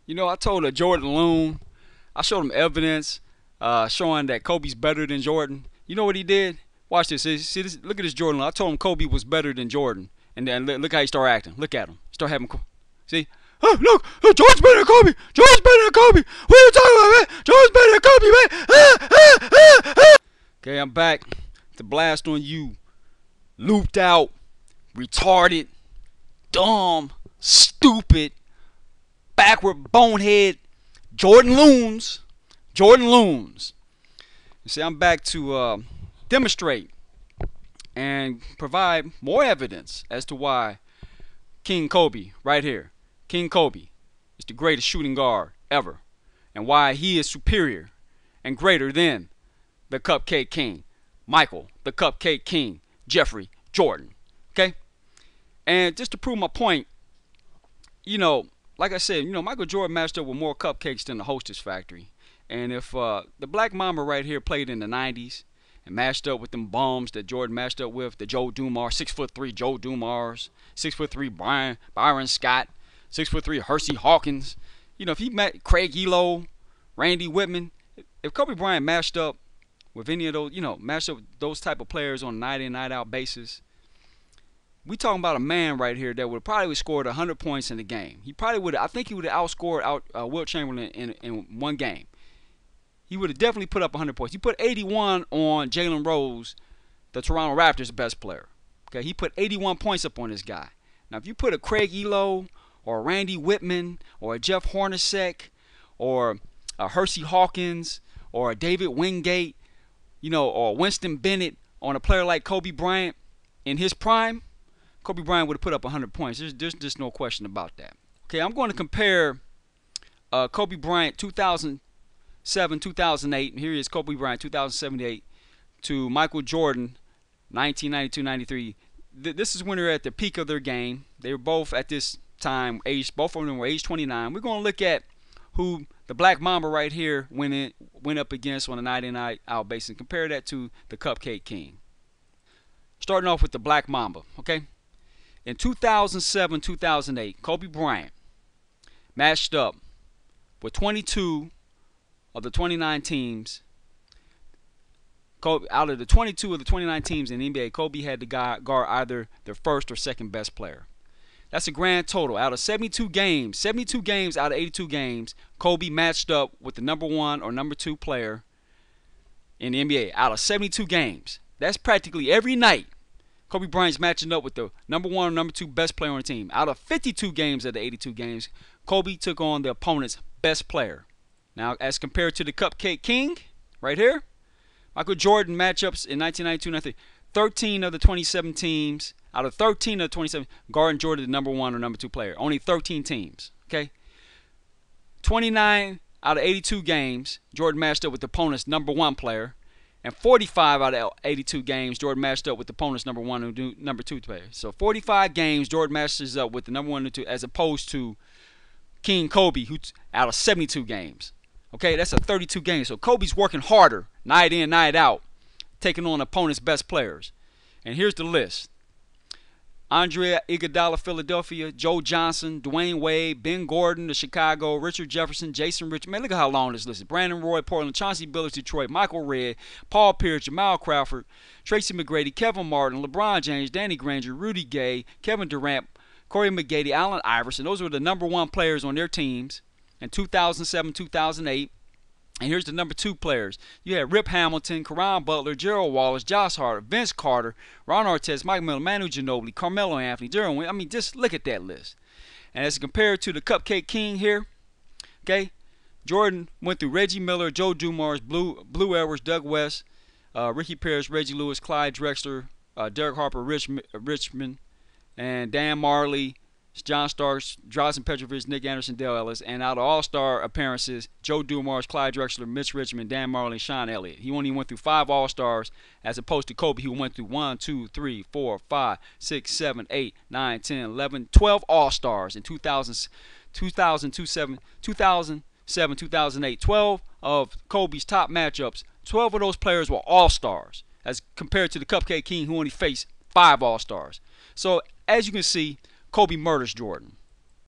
You know, I told Jordan Loon, I showed him evidence showing that Kobe's better than Jordan. You know what he did? Watch this. See this? Look at this Jordan Loon. I told him Kobe was better than Jordan. And then look how he started acting. Look at him. Start having, see? Oh, look, Jordan's better than Kobe. Jordan's better than Kobe. What are you talking about, man? Jordan's better than Kobe, man. Okay, I'm back to blast on you. Looped out, retarded, dumb, stupid, backward bonehead Jordan Loons. Jordan Loons. You see, I'm back to demonstrate and provide more evidence as to why King Kobe, right here, King Kobe is the greatest shooting guard ever, and why he is superior and greater than the Cupcake King, Michael, the Cupcake King, Jeffrey Jordan. Okay? And just to prove my point, you know, like I said, you know, Michael Jordan matched up with more cupcakes than the Hostess Factory. And if the Black Mamba right here played in the 90s and matched up with them bums that Jordan matched up with, the Joe Dumars, 6'3" Joe Dumars, 6'3" Byron Scott, 6'3" Hersey Hawkins. You know, if he met Craig Elo, Randy Whitman, if Kobe Bryant matched up with any of those, you know, matched up with those type of players on a night in, night out basis, we talking about a man right here that would probably scored 100 points in the game. He probably would. I think he would have outscored Wilt Chamberlain in one game. He would have definitely put up 100 points. He put 81 on Jalen Rose, the Toronto Raptors' best player. Okay, he put 81 points up on this guy. Now, if you put a Craig Elo or a Randy Whitman or a Jeff Hornacek or a Hersey Hawkins or a David Wingate, you know, or Winston Bennett on a player like Kobe Bryant in his prime, Kobe Bryant would have put up 100 points. There's just no question about that. Okay, I'm going to compare Kobe Bryant 2007, 2008, and here he is, Kobe Bryant 2007-8, to Michael Jordan 1992-93. This is when they're at the peak of their game. They were both at this time, both of them were age 29. We're going to look at who the Black Mamba right here went up against on a night in, night out basis, and compare that to the Cupcake King. Starting off with the Black Mamba, okay? In 2007-2008, Kobe Bryant matched up with 22 of the 29 teams. Out of the 22 of the 29 teams in the NBA, Kobe had to guard either their first or second best player. That's a grand total. Out of 72 games out of 82 games, Kobe matched up with the number 1 or number 2 player in the NBA. Out of 72 games. That's practically every night. Kobe Bryant's matching up with the number 1 or number 2 best player on the team. Out of 52 games of the 82 games, Kobe took on the opponent's best player. Now, as compared to the Cupcake King, right here, Michael Jordan matchups in 1992-93. 13 of the 27 teams, out of 13 of the 27, guarding Jordan the number 1 or number 2 player. Only 13 teams, okay? 29 out of 82 games, Jordan matched up with the opponent's number 1 player. And 45 out of 82 games, Jordan matched up with the opponent's number 1 and number 2 player. So 45 games, Jordan matches up with the number 1 and 2, as opposed to King Kobe, who's out of 72 games. Okay, that's a 32 games. So Kobe's working harder, night in, night out, taking on opponent's best players. And here's the list. Andre Iguodala, Philadelphia; Joe Johnson; Dwayne Wade; Ben Gordon, the Chicago; Richard Jefferson; Jason Richardson. Man, look at how long this list is. Brandon Roy, Portland; Chauncey Billups, Detroit; Michael Redd; Paul Pierce; Jamal Crawford; Tracy McGrady; Kevin Martin; LeBron James; Danny Granger; Rudy Gay; Kevin Durant; Corey McGrady; Allen Iverson. Those were the number 1 players on their teams in 2007, 2008. And here's the number 2 players. You had Rip Hamilton, Caron Butler, Gerald Wallace, Josh Hart, Vince Carter, Ron Artest, Mike Miller, Manu Ginobili, Carmelo Anthony, Darren Wynn. I mean, just look at that list. And as compared to the Cupcake King here, okay, Jordan went through Reggie Miller, Joe Dumars, Blue Edwards, Doug West, Ricky Parrish, Reggie Lewis, Clyde Drexler, Derek Harper, Richmond, and Dan Marley, John Starks, Drazen Petrovic, Nick Anderson, Dale Ellis. And out of all-star appearances, Joe Dumars, Clyde Drexler, Mitch Richmond, Dan Marley, and Sean Elliott. He only went through 5 all-stars, as opposed to Kobe, who went through 1, 2, 3, 4, 5, 6, 7, 8, 9, 10, 11, 12 all-stars in 2007, 2008. 12 of Kobe's top matchups, 12 of those players were all-stars, as compared to the Cupcake King, who only faced 5 all-stars. So, as you can see, Kobe murders Jordan.